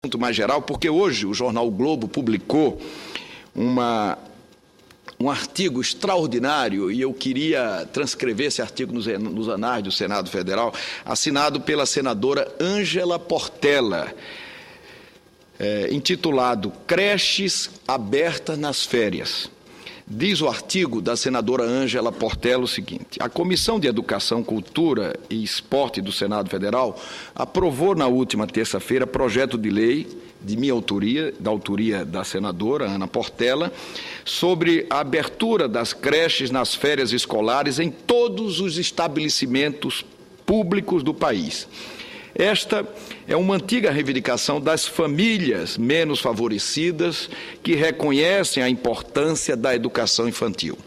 assunto mais geral, porque hoje o jornal o Globo publicou um artigo extraordinário, e eu queria transcrever esse artigo nos anais do Senado Federal, assinado pela senadora Ângela Portela, intitulado Creches Abertas nas Férias. Diz o artigo da senadora Ângela Portela o seguinte: a Comissão de Educação, Cultura e Esporte do Senado Federal aprovou na última terça-feira projeto de lei de minha autoria, da autoria da senadora Ana Portela, sobre a abertura das creches nas férias escolares em todos os estabelecimentos públicos do país. Esta é uma antiga reivindicação das famílias menos favorecidas que reconhecem a importância da educação infantil.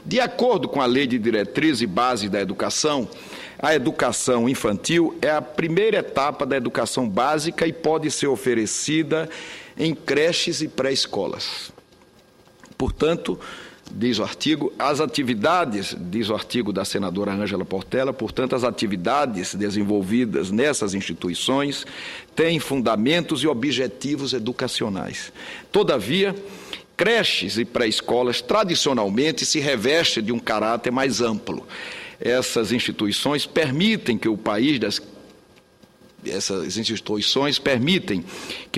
De acordo com a Lei de Diretrizes e Bases da Educação, a educação infantil é a primeira etapa da educação básica e pode ser oferecida em creches e pré-escolas. Portanto, diz o artigo, diz o artigo da senadora Ângela Portela, portanto, as atividades desenvolvidas nessas instituições têm fundamentos e objetivos educacionais. Todavia, creches e pré-escolas tradicionalmente se revestem de um caráter mais amplo. Essas instituições permitem que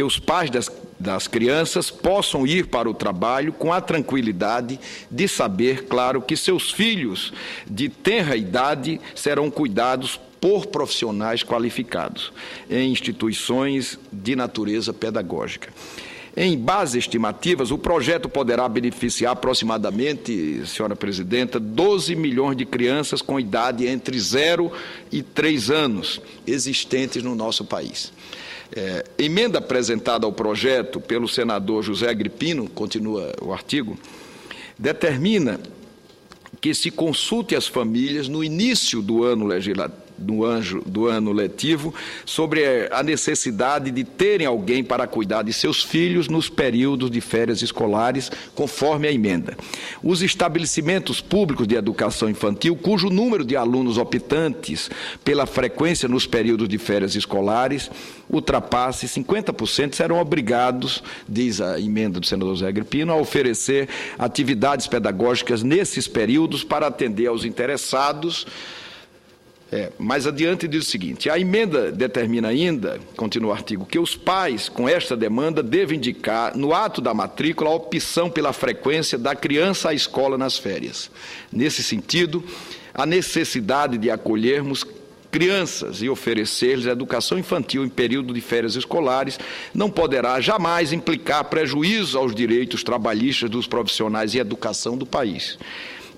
os pais das crianças possam ir para o trabalho com a tranquilidade de saber, claro, que seus filhos de tenra idade serão cuidados por profissionais qualificados em instituições de natureza pedagógica. Em bases estimativas, o projeto poderá beneficiar aproximadamente, senhora presidenta, 12 milhões de crianças com idade entre 0 e 3 anos existentes no nosso país. Emenda apresentada ao projeto pelo senador José Agripino, continua o artigo, determina que se consulte as famílias no início do ano letivo sobre a necessidade de terem alguém para cuidar de seus filhos nos períodos de férias escolares, conforme a emenda. Os estabelecimentos públicos de educação infantil, cujo número de alunos optantes pela frequência nos períodos de férias escolares ultrapasse 50%, serão obrigados, diz a emenda do senador José Agripino, a oferecer atividades pedagógicas nesses períodos para atender aos interessados. Mais adiante diz o seguinte: a emenda determina ainda, continua o artigo, que os pais com esta demanda devem indicar no ato da matrícula a opção pela frequência da criança à escola nas férias. Nesse sentido, a necessidade de acolhermos crianças e oferecer-lhes educação infantil em período de férias escolares não poderá jamais implicar prejuízo aos direitos trabalhistas dos profissionais em educação do país,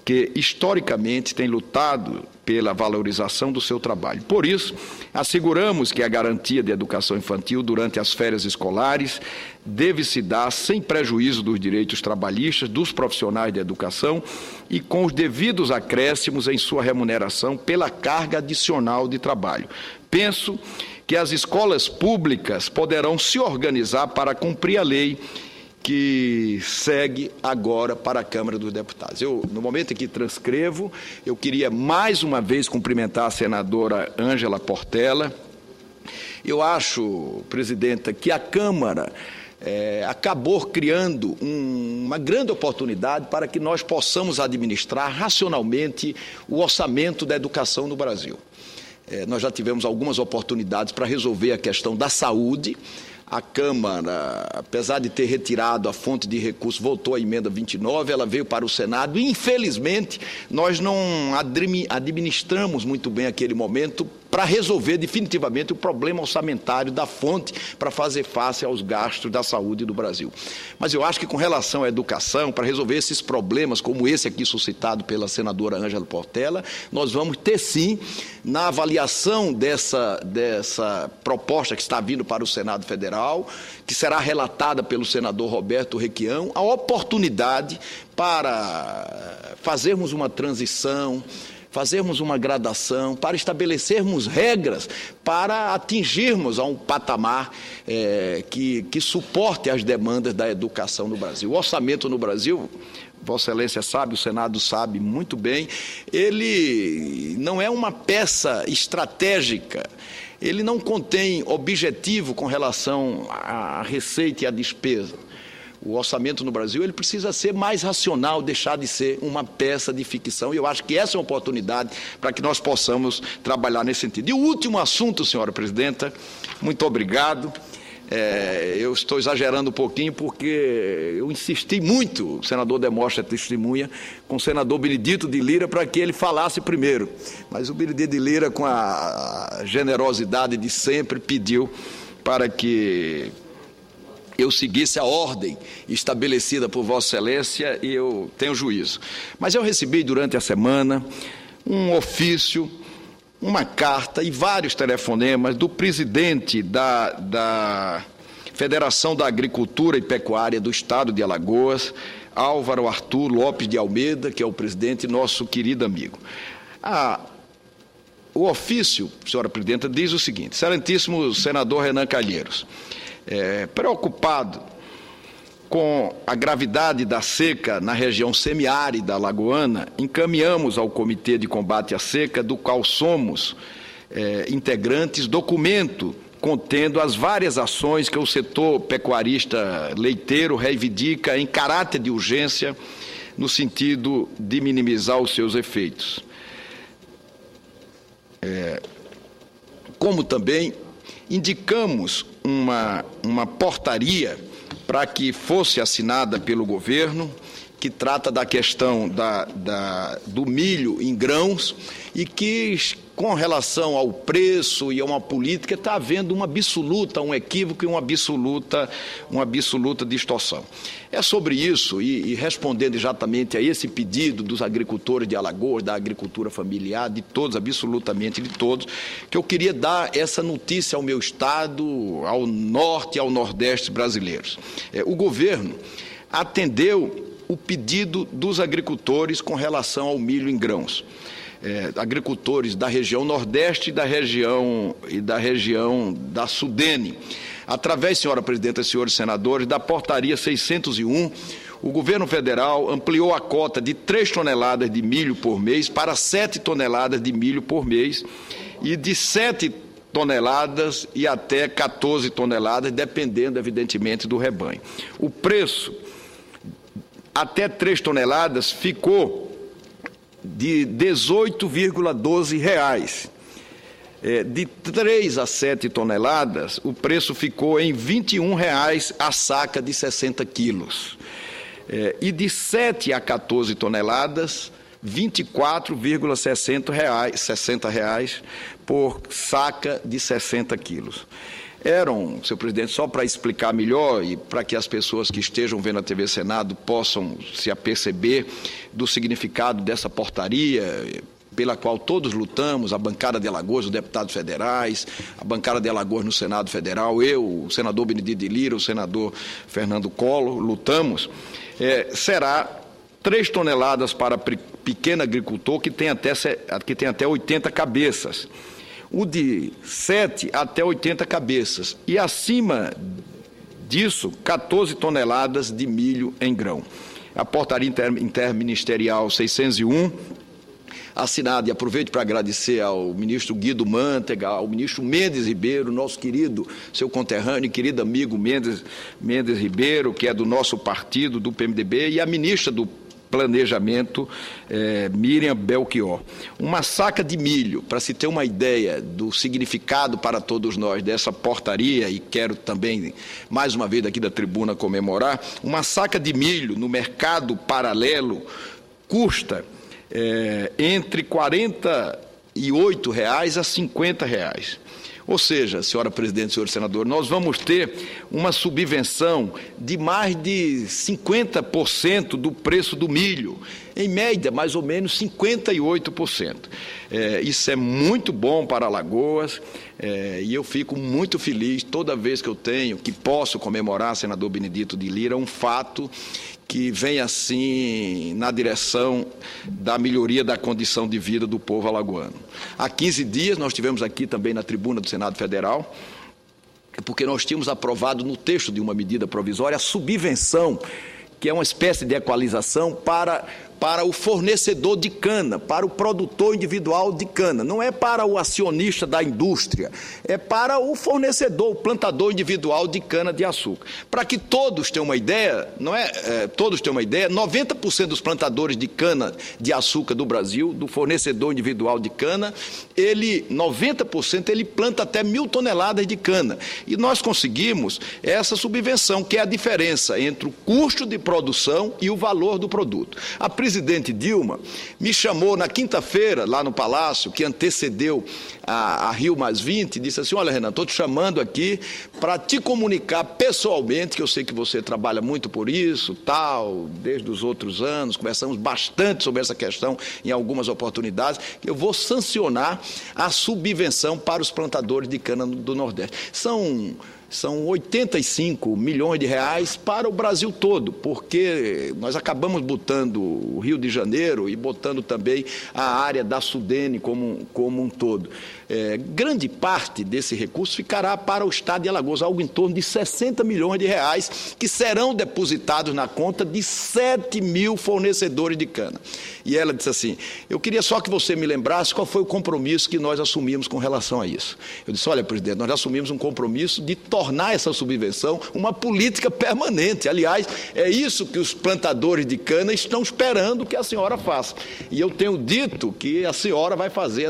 que historicamente tem lutado pela valorização do seu trabalho. Por isso, asseguramos que a garantia de educação infantil durante as férias escolares deve se dar sem prejuízo dos direitos trabalhistas dos profissionais de educação e com os devidos acréscimos em sua remuneração pela carga adicional de trabalho. Penso que as escolas públicas poderão se organizar para cumprir a lei que segue agora para a Câmara dos Deputados. No momento em que transcrevo, eu queria mais uma vez cumprimentar a senadora Ângela Portela. Eu acho, presidenta, que a Câmara acabou criando uma grande oportunidade para que nós possamos administrar racionalmente o orçamento da educação no Brasil. Nós já tivemos algumas oportunidades para resolver a questão da saúde. A Câmara, apesar de ter retirado a fonte de recursos, voltou à emenda 29, ela veio para o Senado e, infelizmente, nós não administramos muito bem aquele momento para resolver definitivamente o problema orçamentário da fonte para fazer face aos gastos da saúde do Brasil. Mas eu acho que com relação à educação, para resolver esses problemas, como esse aqui suscitado pela senadora Ângela Portela, nós vamos ter sim, na avaliação dessa proposta que está vindo para o Senado Federal, que será relatada pelo senador Roberto Requião, a oportunidade para fazermos uma transição, fazermos uma gradação, para estabelecermos regras, para atingirmos a um patamar que suporte as demandas da educação no Brasil. O orçamento no Brasil, Vossa Excelência sabe, o Senado sabe muito bem, ele não é uma peça estratégica ele não contém objetivo com relação à receita e à despesa. O orçamento no Brasil ele precisa ser mais racional, deixar de ser uma peça de ficção, e eu acho que essa é uma oportunidade para que nós possamos trabalhar nesse sentido. E o último assunto, senhora presidenta, muito obrigado. Eu estou exagerando um pouquinho porque eu insisti muito, o senador Demóstenes testemunha, com o senador Benedito de Lira para que ele falasse primeiro. Mas o Benedito de Lira, com a generosidade de sempre, pediu para que eu seguisse a ordem estabelecida por Vossa Excelência e eu tenho juízo. Mas eu recebi durante a semana um ofício, uma carta e vários telefonemas do presidente da Federação da Agricultura e Pecuária do Estado de Alagoas, Álvaro Arthur Lopes de Almeida, que é o presidente, nosso querido amigo. O ofício, senhora presidenta, diz o seguinte: excelentíssimo senador Renan Calheiros, preocupado com a gravidade da seca na região semiárida alagoana, encaminhamos ao Comitê de Combate à Seca, do qual somos integrantes, documento contendo as várias ações que o setor pecuarista leiteiro reivindica em caráter de urgência, no sentido de minimizar os seus efeitos. Como também indicamos uma portaria para que fosse assinada pelo governo, que trata da questão do milho em grãos e que, com relação ao preço e a uma política, está havendo um equívoco e uma absoluta distorção. É sobre isso, e respondendo exatamente a esse pedido dos agricultores de Alagoas, da agricultura familiar, de todos, absolutamente de todos, que eu queria dar essa notícia ao meu estado, ao norte e ao nordeste brasileiros. O governo atendeu o pedido dos agricultores com relação ao milho em grãos. Agricultores da região Nordeste e da região da Sudene. Através, senhora presidenta e senhores senadores, da portaria 601, o governo federal ampliou a cota de 3 toneladas de milho por mês para 7 toneladas de milho por mês e de 7 toneladas e até 14 toneladas, dependendo, evidentemente, do rebanho. O preço até 3 toneladas ficou de R$ 18,12. De 3 a 7 toneladas, o preço ficou em R$ 21,00 a saca de 60 quilos. E de 7 a 14 toneladas, R$ 24,60 por saca de 60 quilos. Senhor presidente, só para explicar melhor e para que as pessoas que estejam vendo a TV Senado possam se aperceber do significado dessa portaria, pela qual todos lutamos, a bancada de Alagoas, os deputados federais, a bancada de Alagoas no Senado Federal, eu, o senador Benedito de Lira, o senador Fernando Collor, lutamos, será 3 toneladas para pequeno agricultor que tem até 80 cabeças. O de 7 até 80 cabeças e, acima disso, 14 toneladas de milho em grão. A portaria interministerial 601, assinada, e aproveito para agradecer ao ministro Guido Mantega, ao ministro Mendes Ribeiro, nosso querido, seu conterrâneo, querido amigo Mendes Ribeiro, que é do nosso partido, do PMDB, e a ministra do Planejamento, Miriam Belchior. Uma saca de milho, para se ter uma ideia do significado para todos nós dessa portaria, e quero também, mais uma vez, aqui da tribuna comemorar, uma saca de milho no mercado paralelo custa entre R$ 48,00 a R$ 50,00. Ou seja, senhora presidente, senhor senador, nós vamos ter uma subvenção de mais de 50% do preço do milho, em média, mais ou menos 58%. Isso é muito bom para Alagoas, e eu fico muito feliz toda vez que posso comemorar, senador Benedito de Lira, um fato que vem assim na direção da melhoria da condição de vida do povo alagoano. Há 15 dias nós tivemos aqui também na tribuna do Senado Federal, porque nós tínhamos aprovado no texto de uma medida provisória a subvenção, que é uma espécie de equalização para para o fornecedor de cana, para o produtor individual de cana, não é para o acionista da indústria, é para o fornecedor, o plantador individual de cana-de-açúcar. Para que todos tenham uma ideia, todos tenham uma ideia, 90% dos plantadores de cana-de-açúcar do Brasil, do fornecedor individual de cana, 90% ele planta até 1.000 toneladas de cana. E nós conseguimos essa subvenção, que é a diferença entre o custo de produção e o valor do produto. A presidente Dilma me chamou na quinta-feira, lá no Palácio, que antecedeu a Rio+20, disse assim: olha, Renan, estou te chamando aqui para te comunicar pessoalmente, que eu sei que você trabalha muito por isso, desde os outros anos, conversamos bastante sobre essa questão em algumas oportunidades, que eu vou sancionar a subvenção para os plantadores de cana do Nordeste. São 85 milhões de reais para o Brasil todo, porque nós acabamos botando o Rio de Janeiro e botando também a área da Sudene como um todo. Grande parte desse recurso ficará para o estado de Alagoas, algo em torno de 60 milhões de reais, que serão depositados na conta de 7 mil fornecedores de cana. E ela disse assim: eu queria só que você me lembrasse qual foi o compromisso que nós assumimos com relação a isso. Eu disse: olha, presidente, nós assumimos um compromisso de tornar essa subvenção uma política permanente. Aliás, é isso que os plantadores de cana estão esperando que a senhora faça. E eu tenho dito que a senhora vai fazer,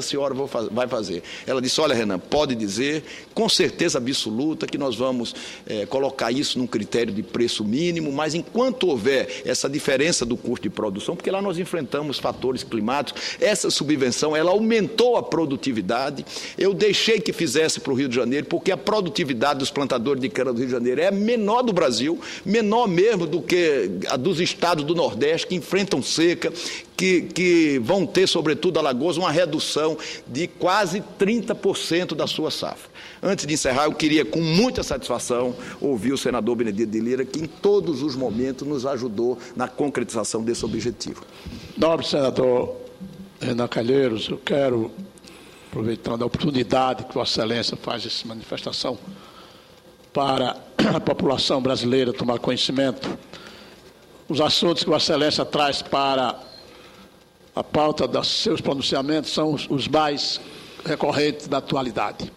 vai fazer. Ela disse: olha, Renan, pode dizer, com certeza absoluta, que nós vamos colocar isso num critério de preço mínimo, mas enquanto houver essa diferença do custo de produção, porque lá nós enfrentamos fatores climáticos, essa subvenção, ela aumentou a produtividade. Eu deixei que fizesse para o Rio de Janeiro, porque a produtividade dos plantadores de cana do Rio de Janeiro é a menor do Brasil, menor mesmo do que a dos estados do Nordeste, que enfrentam seca, que vão ter, sobretudo Alagoas, uma redução de quase 30% da sua safra. Antes de encerrar, eu queria, com muita satisfação, ouvir o senador Benedito de Lira, que em todos os momentos nos ajudou na concretização desse objetivo. Nobre senador Renan Calheiros, eu quero, aproveitando a oportunidade que Vossa Excelência faz essa manifestação para a população brasileira tomar conhecimento, os assuntos que Vossa Excelência traz para a pauta dos seus pronunciamentos são os mais recorrentes da atualidade.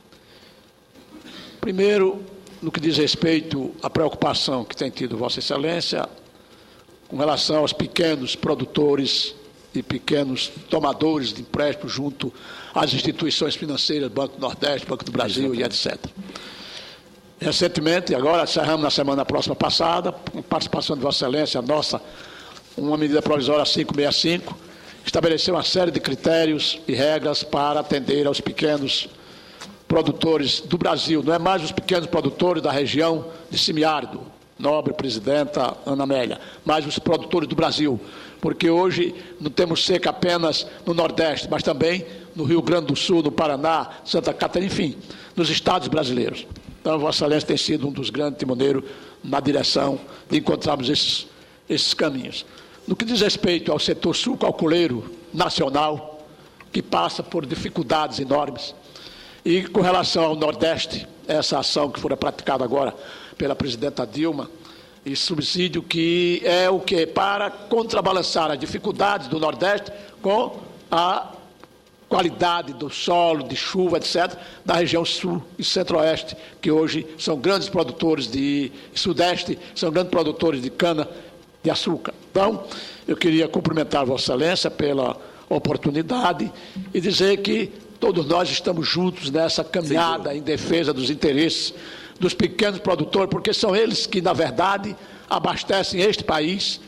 Primeiro, no que diz respeito à preocupação que tem tido Vossa Excelência com relação aos pequenos produtores e pequenos tomadores de empréstimo junto às instituições financeiras, Banco do Nordeste, Banco do Brasil e etc. Recentemente, agora encerramos na semana próxima passada, com participação de Vossa Excelência, uma medida provisória 565, estabeleceu uma série de critérios e regras para atender aos pequenos produtores do Brasil. Não é mais os pequenos produtores da região de semiárido, nobre presidenta Ana Amélia, mas os produtores do Brasil, porque hoje não temos seca apenas no Nordeste, mas também no Rio Grande do Sul, no Paraná, Santa Catarina, enfim, nos estados brasileiros. Então, Vossa Excelência tem sido um dos grandes timoneiros na direção de encontrarmos esses caminhos. No que diz respeito ao setor sucalculeiro nacional, que passa por dificuldades enormes, e com relação ao Nordeste, essa ação que foi praticada agora pela presidenta Dilma, e subsídio que é o quê? Para contrabalançar as dificuldades do Nordeste com a qualidade do solo, de chuva, etc., da região sul e centro-oeste, que hoje são grandes produtores de sudeste, são grandes produtores de cana de açúcar. Então, eu queria cumprimentar Vossa Excelência pela oportunidade e dizer que todos nós estamos juntos nessa caminhada em defesa dos interesses dos pequenos produtores, porque são eles que, na verdade, abastecem este país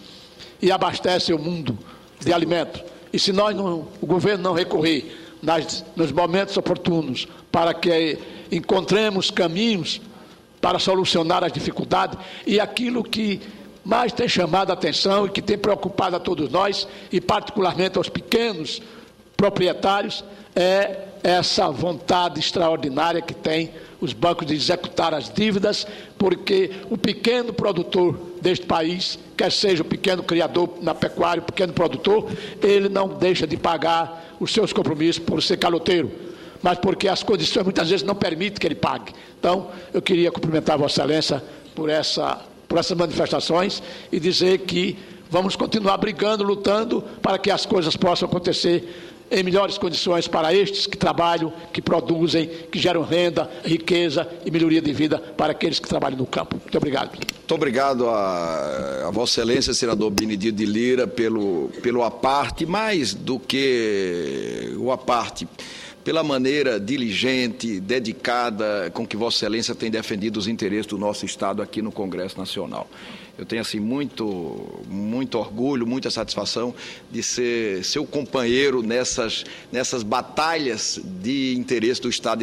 e abastecem o mundo de alimento. E se o governo não recorrer nos momentos oportunos para que encontremos caminhos para solucionar as dificuldades, e aquilo que mais tem chamado a atenção e que tem preocupado a todos nós, e particularmente aos pequenos proprietários, é essa vontade extraordinária que tem os bancos de executar as dívidas, porque o pequeno produtor deste país, quer seja o pequeno criador na pecuária, o pequeno produtor, ele não deixa de pagar os seus compromissos por ser caloteiro, mas porque as condições muitas vezes não permitem que ele pague. Então, eu queria cumprimentar Vossa Excelência por essas manifestações e dizer que Vamos continuar brigando, lutando para que as coisas possam acontecer em melhores condições para estes que trabalham, que produzem, que geram renda, riqueza e melhoria de vida para aqueles que trabalham no campo. Muito obrigado. Muito obrigado a Vossa Excelência, senador Benedito de Lira, pelo aparte, mais do que o aparte, pela maneira diligente, dedicada com que Vossa Excelência tem defendido os interesses do nosso Estado aqui no Congresso Nacional. Eu tenho assim muito orgulho, muita satisfação de ser seu companheiro nessas batalhas de interesse do Estado.